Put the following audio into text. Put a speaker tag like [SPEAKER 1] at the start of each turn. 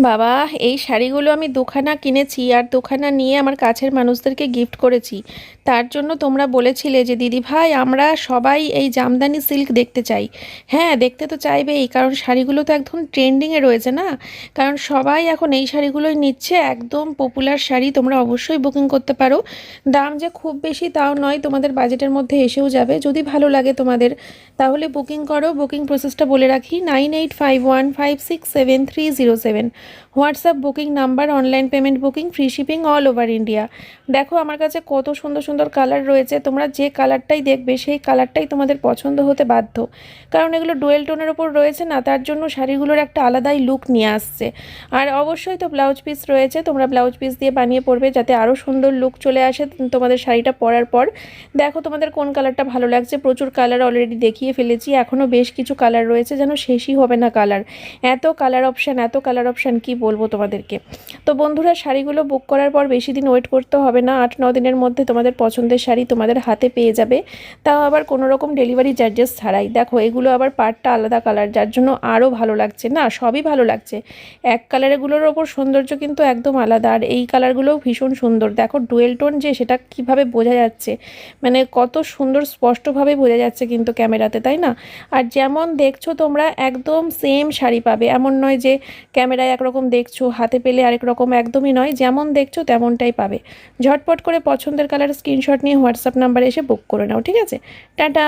[SPEAKER 1] বাবা, এই শাড়িগুলো আমি দুখানা কিনেছি আর দুখানা নিয়ে আমার কাছের মানুষদেরকে গিফট করেছি। তার জন্য তোমরা বলেছিলে যে দিদি ভাই আমরা সবাই এই জামদানি সিল্ক দেখতে চাই। হ্যাঁ, দেখতে তো চাইবেই, কারণ শাড়িগুলো তো একদম ট্রেন্ডিংয়ে রয়েছে না। কারণ সবাই এখন এই শাড়িগুলোই নিচ্ছে, একদম পপুলার শাড়ি। তোমরা অবশ্যই বুকিং করতে পারো। দাম যে খুব বেশি তাও নয়, তোমাদের বাজেটের মধ্যে এসেও যাবে। যদি ভালো লাগে তোমাদের তাহলে বুকিং করো। বুকিং প্রসেসটা বলে রাখি: 9851567307। WhatsApp booking number, online payment booking, free shipping all over India. দেখো আমার কাছে কত সুন্দর সুন্দর কালার রয়েছে, তোমরা যে কালারটাই দেখবে সেই কালারটাই তোমাদের পছন্দ হতে বাধ্য। কারণ এগুলো ডুয়েল টোনের ওপর রয়েছে না, তার জন্য শাড়িগুলোর একটা আলাদাই লুক নিয়ে আসছে। আর অবশ্যই তো ব্লাউজ পিস রয়েছে, তোমরা ব্লাউজ পিস দিয়ে বানিয়ে পরবে যাতে আরও সুন্দর লুক চলে আসে তোমাদের শাড়িটা পরার পর। দেখো তোমাদের কোন কালারটা ভালো লাগছে। প্রচুর কালার অলরেডি দেখিয়ে ফেলেছি, এখনও বেশ কিছু কালার রয়েছে, যেন শেষই হবে না কালার। এত কালার অপশান, এত কালার অপশান, কি বলবো তোমাদেরকে। তো বন্ধুরা, শাড়িগুলো বুক করার পর বেশি দিন ওয়েট করতে হবে না, 8-9 দিনের মধ্যে তোমাদের পছন্দের শাড়ি তোমাদের হাতে পেয়ে যাবে। তাও আবার কোনো রকম ডেলিভারি চার্জেস ছাড়াই। দেখো এগুলো আবার পাড়টা আলাদা কালার, যার জন্য আরও ভালো লাগছে না, সবই ভালো লাগছে। এক কালারগুলোর ওপর সৌন্দর্য কিন্তু একদম আলাদা, আর এই কালারগুলোও ভীষণ সুন্দর। দেখো ডুয়েল টোন যে, সেটা কিভাবে বোঝা যাচ্ছে, মানে কত সুন্দর স্পষ্টভাবে বোঝা যাচ্ছে কিন্তু ক্যামেরাতে, তাই না? আর যেমন দেখছো তোমরা একদম সেম শাড়ি পাবে, এমন নয় যে ক্যামেরায় একরকম দেখছো হাতে পেলে আরেক রকম, একদমই নয়। যেমন দেখছো তেমনটাই পাবে। ঝটপট করে পছন্দের কালার স্ক্রিনশট নিয়ে হোয়াটসঅ্যাপ নাম্বারে এসে বুক করে নাও, ঠিক আছে? টাটা।